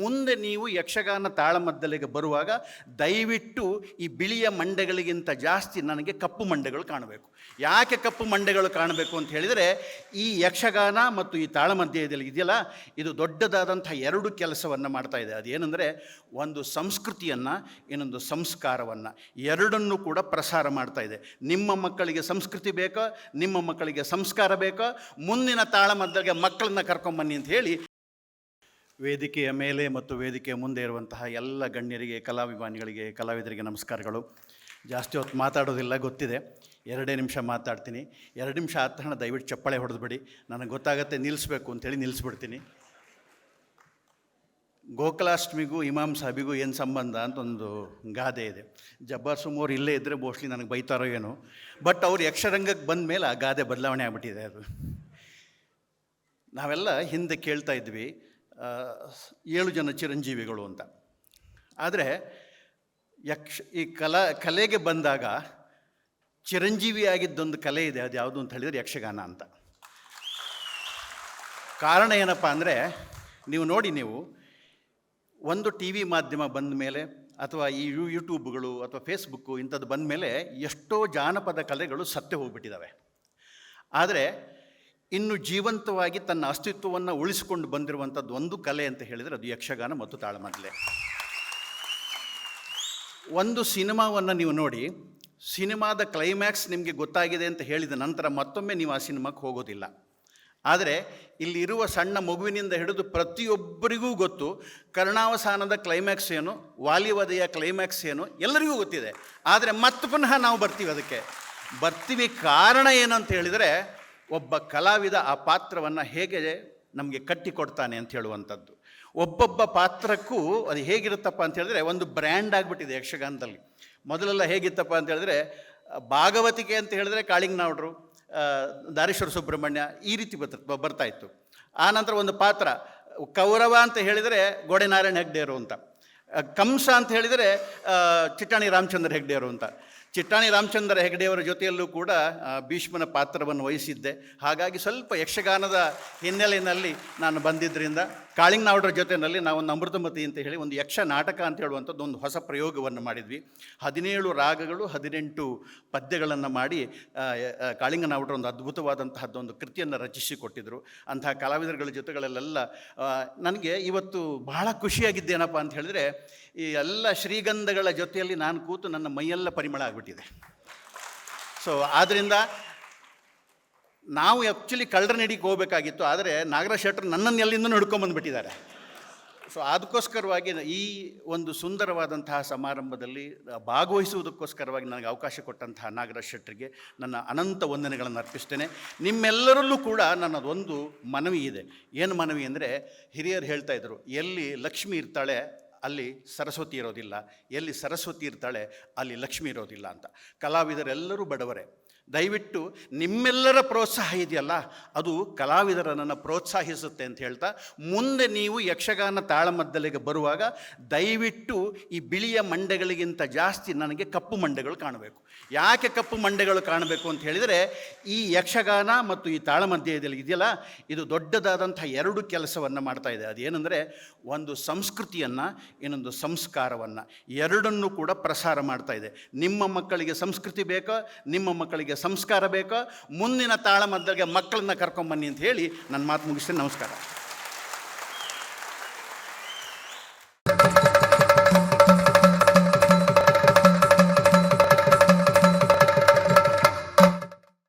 ಮುಂದೆ ನೀವು ಯಕ್ಷಗಾನ ತಾಳಮದ್ದಲೆಗೆ ಬರುವಾಗ ದಯವಿಟ್ಟು ಈ ಬಿಳಿಯ ಮಂಡೆಗಳಿಗಿಂತ ಜಾಸ್ತಿ ನನಗೆ ಕಪ್ಪು ಮಂಡೆಗಳು ಕಾಣಬೇಕು. ಯಾಕೆ ಕಪ್ಪು ಮಂಡೆಗಳು ಕಾಣಬೇಕು ಅಂತ ಹೇಳಿದರೆ, ಈ ಯಕ್ಷಗಾನ ಮತ್ತು ಈ ತಾಳಮದ್ದಲೆಯಲ್ಲಿ ಇದೆಯಲ್ಲ, ಇದು ದೊಡ್ಡದಾದಂಥ ಎರಡು ಕೆಲಸವನ್ನು ಮಾಡ್ತಾ ಇದೆ. ಅದೇನೆಂದರೆ, ಒಂದು ಸಂಸ್ಕೃತಿಯನ್ನು, ಇನ್ನೊಂದು ಸಂಸ್ಕಾರವನ್ನು, ಎರಡನ್ನೂ ಕೂಡ ಪ್ರಸಾರ ಮಾಡ್ತಾ ಇದೆ. ನಿಮ್ಮ ಮಕ್ಕಳಿಗೆ ಸಂಸ್ಕೃತಿ ಬೇಕೋ, ನಿಮ್ಮ ಮಕ್ಕಳಿಗೆ ಸಂಸ್ಕಾರ ಬೇಕೋ, ಮುಂದಿನ ತಾಳಮದ್ದಲೆಗೆ ಮಕ್ಕಳನ್ನ ಕರ್ಕೊಂಬನ್ನಿ ಅಂತ ಹೇಳಿ ವೇದಿಕೆಯ ಮೇಲೆ ಮತ್ತು ವೇದಿಕೆಯ ಮುಂದೆ ಇರುವಂತಹ ಎಲ್ಲ ಗಣ್ಯರಿಗೆ, ಕಲಾಭಿಮಾನಿಗಳಿಗೆ, ಕಲಾವಿದರಿಗೆ ನಮಸ್ಕಾರಗಳು. ಜಾಸ್ತಿ ಹೊತ್ತು ಮಾತಾಡೋದಿಲ್ಲ, ಗೊತ್ತಿದೆ. 2 ನಿಮಿಷ ಮಾತಾಡ್ತೀನಿ. 2 ನಿಮಿಷ ಆದ ತಕ್ಷಣ ದಯವಿಟ್ಟು ಚಪ್ಪಾಳೆ ಹೊಡೆದ್ಬಿಡಿ. ನನಗೆ ಗೊತ್ತಾಗತ್ತೆ ನಿಲ್ಲಿಸ್ಬೇಕು ಅಂತೇಳಿ ನಿಲ್ಲಿಸ್ಬಿಡ್ತೀನಿ. ಗೋಕುಲಾಷ್ಟಮಿಗೂ ಇಮಾಮ್ ಸಾಹಿಬಿಗೂ ಏನು ಸಂಬಂಧ ಅಂತ ಒಂದು ಗಾದೆ ಇದೆ. ಜಬ್ಬಾರ್ ಸುಮೋರು ಇಲ್ಲೇ ಇದ್ದರೆ ಮೋಸ್ಟ್ಲಿ ನನಗೆ ಬೈತಾರೋ ಏನೋ, ಬಟ್ ಅವ್ರು ಯಕ್ಷರಂಗಕ್ಕೆ ಬಂದ ಮೇಲೆ ಆ ಗಾದೆ ಬದಲಾವಣೆ ಆಗ್ಬಿಟ್ಟಿದೆ. ಅದು ನಾವೆಲ್ಲ ಹಿಂದೆ ಕೇಳ್ತಾ ಇದ್ವಿ 7 ಜನ ಚಿರಂಜೀವಿಗಳು ಅಂತ. ಆದರೆ ಈ ಕಲೆಗೆ ಬಂದಾಗ ಚಿರಂಜೀವಿಯಾಗಿದ್ದೊಂದು ಕಲೆ ಇದೆ. ಅದು ಯಾವುದು ಅಂತ ಹೇಳಿದರೆ ಯಕ್ಷಗಾನ ಅಂತ. ಕಾರಣ ಏನಪ್ಪ ಅಂದರೆ, ನೀವು ನೋಡಿ, ನೀವು ಒಂದು ಟಿ ವಿ ಮಾಧ್ಯಮ ಬಂದ ಮೇಲೆ ಅಥವಾ ಈ ಯೂಟ್ಯೂಬ್ಗಳು ಅಥವಾ ಫೇಸ್ಬುಕ್ಕು ಇಂಥದ್ದು ಬಂದ ಮೇಲೆ ಎಷ್ಟೋ ಜಾನಪದ ಕಲೆಗಳು ಸತ್ತೇ ಹೋಗ್ಬಿಟ್ಟಿದ್ದಾವೆ. ಆದರೆ ಇನ್ನು ಜೀವಂತವಾಗಿ ತನ್ನ ಅಸ್ತಿತ್ವವನ್ನು ಉಳಿಸಿಕೊಂಡು ಬಂದಿರುವಂಥದ್ದು ಒಂದು ಕಲೆ ಅಂತ ಹೇಳಿದರೆ ಅದು ಯಕ್ಷಗಾನ ಮತ್ತು ತಾಳಮದ್ದಲೆ. ಒಂದು ಸಿನಿಮಾವನ್ನು ನೀವು ನೋಡಿ, ಸಿನಿಮಾದ ಕ್ಲೈಮ್ಯಾಕ್ಸ್ ನಿಮಗೆ ಗೊತ್ತಾಗಿದೆ ಅಂತ ಹೇಳಿದ ನಂತರ ಮತ್ತೊಮ್ಮೆ ನೀವು ಆ ಸಿನಿಮಾಕ್ಕೆ ಹೋಗೋದಿಲ್ಲ. ಆದರೆ ಇಲ್ಲಿರುವ ಸಣ್ಣ ಮಗುವಿನಿಂದ ಹಿಡಿದು ಪ್ರತಿಯೊಬ್ಬರಿಗೂ ಗೊತ್ತು ಕರ್ಣಾವಸಾನದ ಕ್ಲೈಮ್ಯಾಕ್ಸ್ ಏನು, ವಾಲಿವಧೆಯ ಕ್ಲೈಮ್ಯಾಕ್ಸ್ ಏನು, ಎಲ್ಲರಿಗೂ ಗೊತ್ತಿದೆ. ಆದರೆ ಮತ್ತೆ ಪುನಃ ನಾವು ಬರ್ತೀವಿ. ಕಾರಣ ಏನು ಅಂತ ಹೇಳಿದರೆ, ಒಬ್ಬ ಕಲಾವಿದ ಆ ಪಾತ್ರವನ್ನು ಹೇಗೆ ನಮಗೆ ಕಟ್ಟಿಕೊಡ್ತಾನೆ ಅಂತ ಹೇಳುವಂಥದ್ದು. ಒಬ್ಬೊಬ್ಬ ಪಾತ್ರಕ್ಕೂ ಅದು ಹೇಗಿರುತ್ತಪ್ಪ ಅಂತ ಹೇಳಿದ್ರೆ, ಒಂದು ಬ್ರ್ಯಾಂಡ್ ಆಗಿಬಿಟ್ಟಿದೆ ಯಕ್ಷಗಾನದಲ್ಲಿ. ಮೊದಲೆಲ್ಲ ಹೇಗಿತ್ತಪ್ಪ ಅಂತ ಹೇಳಿದ್ರೆ, ಭಾಗವತಿಕೆ ಅಂತ ಹೇಳಿದ್ರೆ ಕಾಳಿಂಗನವಡ್ರು, ದಾರೇಶ್ವರ ಸುಬ್ರಹ್ಮಣ್ಯ, ಈ ರೀತಿ ಬರ್ತಾಯಿತ್ತು. ಆನಂತರ ಒಂದು ಪಾತ್ರ ಕೌರವ ಅಂತ ಹೇಳಿದರೆ ಗೋಡೆ ನಾರಾಯಣ ಹೆಗ್ಡೆಯರು ಅಂತ, ಕಂಸ ಅಂತ ಹೇಳಿದರೆ ಚಿಟ್ಟಾಣಿ ರಾಮಚಂದ್ರ ಹೆಗ್ಡೆಯರು ಅಂತ. ಚಿಟ್ಟಾಣಿ ರಾಮಚಂದ್ರ ಹೆಗಡೆಯವರ ಜೊತೆಯಲ್ಲೂ ಕೂಡ ಭೀಷ್ಮನ ಪಾತ್ರವನ್ನು ವಹಿಸಿದ್ದೆ. ಹಾಗಾಗಿ ಸ್ವಲ್ಪ ಯಕ್ಷಗಾನದ ಹಿನ್ನೆಲೆಯಲ್ಲಿ ನಾನು ಬಂದಿದ್ದರಿಂದ ಕಾಳಿಂಗನವಡ್ರ ಜೊತೆಯಲ್ಲಿ ನಾವೊಂದು ಅಮೃತಮತಿ ಅಂತ ಹೇಳಿ ಒಂದು ಯಕ್ಷ ನಾಟಕ ಅಂತ ಹೇಳುವಂಥದ್ದು ಒಂದು ಹೊಸ ಪ್ರಯೋಗವನ್ನು ಮಾಡಿದ್ವಿ. 17 ರಾಗಗಳು 18 ಪದ್ಯಗಳನ್ನು ಮಾಡಿ ಕಾಳಿಂಗನವಡ್ರ ಒಂದು ಅದ್ಭುತವಾದಂತಹದ್ದೊಂದು ಕೃತಿಯನ್ನು ರಚಿಸಿಕೊಟ್ಟಿದ್ದರು. ಅಂತಹ ಕಲಾವಿದರುಗಳ ಜೊತೆಗಳಲ್ಲೆಲ್ಲ ನನಗೆ ಇವತ್ತು ಬಹಳ ಖುಷಿಯಾಗಿದ್ದೇನಪ್ಪ ಅಂತ ಹೇಳಿದ್ರೆ, ಈ ಎಲ್ಲ ಶ್ರೀಗಂಧಗಳ ಜೊತೆಯಲ್ಲಿ ನಾನು ಕೂತು ನನ್ನ ಮೈಯೆಲ್ಲ ಪರಿಮಳ ಆಗಿಬಿಟ್ಟಿದೆ. ಸೊ ಆದ್ದರಿಂದ ನಾವು ಆ್ಯಕ್ಚುಲಿ ಕಳ್ಳರನಡಿಗೆ ಹೋಗಬೇಕಾಗಿತ್ತು, ಆದರೆ ನಾಗರಾಜ್ ಶೆಟ್ಟರು ನನ್ನನ್ನು ಎಲ್ಲಿಂದ ಹಿಡ್ಕೊಂಬಂದುಬಿಟ್ಟಿದ್ದಾರೆ. ಸೊ ಅದಕ್ಕೋಸ್ಕರವಾಗಿ ಈ ಒಂದು ಸುಂದರವಾದಂತಹ ಸಮಾರಂಭದಲ್ಲಿ ಭಾಗವಹಿಸುವುದಕ್ಕೋಸ್ಕರವಾಗಿ ನನಗೆ ಅವಕಾಶ ಕೊಟ್ಟಂತಹ ನಾಗರಾಜ್ ಶೆಟ್ಟರಿಗೆ ನನ್ನ ಅನಂತ ವಂದನೆಗಳನ್ನು ಅರ್ಪಿಸ್ತೇನೆ. ನಿಮ್ಮೆಲ್ಲರಲ್ಲೂ ಕೂಡ ನನ್ನದೊಂದು ಮನವಿ ಇದೆ. ಏನು ಮನವಿ ಅಂದರೆ, ಹಿರಿಯರು ಹೇಳ್ತಾ ಇದ್ದರು, ಎಲ್ಲಿ ಲಕ್ಷ್ಮಿ ಇರ್ತಾಳೆ ಅಲ್ಲಿ ಸರಸ್ವತಿ ಇರೋದಿಲ್ಲ, ಎಲ್ಲಿ ಸರಸ್ವತಿ ಇರ್ತಾಳೆ ಅಲ್ಲಿ ಲಕ್ಷ್ಮಿ ಇರೋದಿಲ್ಲ ಅಂತ. ಕಲಾವಿದರೆಲ್ಲರೂ ಬಡವರೇ. ದಯವಿಟ್ಟು ನಿಮ್ಮೆಲ್ಲರ ಪ್ರೋತ್ಸಾಹ ಇದೆಯಲ್ಲ, ಅದು ಕಲಾವಿದರನ್ನು ಪ್ರೋತ್ಸಾಹಿಸುತ್ತೆ ಅಂತ ಹೇಳ್ತಾ, ಮುಂದೆ ನೀವು ಯಕ್ಷಗಾನ ತಾಳಮದ್ದಲೆಗೆ ಬರುವಾಗ ದಯವಿಟ್ಟು ಈ ಬಿಳಿಯ ಮಂಡೆಗಳಿಗಿಂತ ಜಾಸ್ತಿ ನನಗೆ ಕಪ್ಪು ಮಂಡೆಗಳು ಕಾಣಬೇಕು. ಯಾಕೆ ಕಪ್ಪು ಮಂಡೆಗಳು ಕಾಣಬೇಕು ಅಂತ ಹೇಳಿದರೆ, ಈ ಯಕ್ಷಗಾನ ಮತ್ತು ಈ ತಾಳಮದ್ದಲೆಯಲ್ಲಿ ಇದೆಯಲ್ಲ, ಇದು ದೊಡ್ಡದಾದಂಥ ಎರಡು ಕೆಲಸವನ್ನು ಮಾಡ್ತಾ ಇದೆ. ಅದೇನೆಂದರೆ, ಒಂದು ಸಂಸ್ಕೃತಿಯನ್ನು, ಇನ್ನೊಂದು ಸಂಸ್ಕಾರವನ್ನು, ಎರಡನ್ನೂ ಕೂಡ ಪ್ರಸಾರ ಮಾಡ್ತಾ ಇದೆ. ನಿಮ್ಮ ಮಕ್ಕಳಿಗೆ ಸಂಸ್ಕೃತಿ ಬೇಕೋ, ನಿಮ್ಮ ಮಕ್ಕಳಿಗೆ ಸಂಸ್ಕಾರ ಬೇಕೋ, ಮುಂದಿನ ತಾಳಮದ್ದಲೆಗೆ ಮಕ್ಕಳನ್ನ ಕರ್ಕೊಂಬನ್ನಿ ಅಂತ ಹೇಳಿ ನನ್ನ ಮಾತು ಮುಗಿಸ್ತೇನೆ. ನಮಸ್ಕಾರ.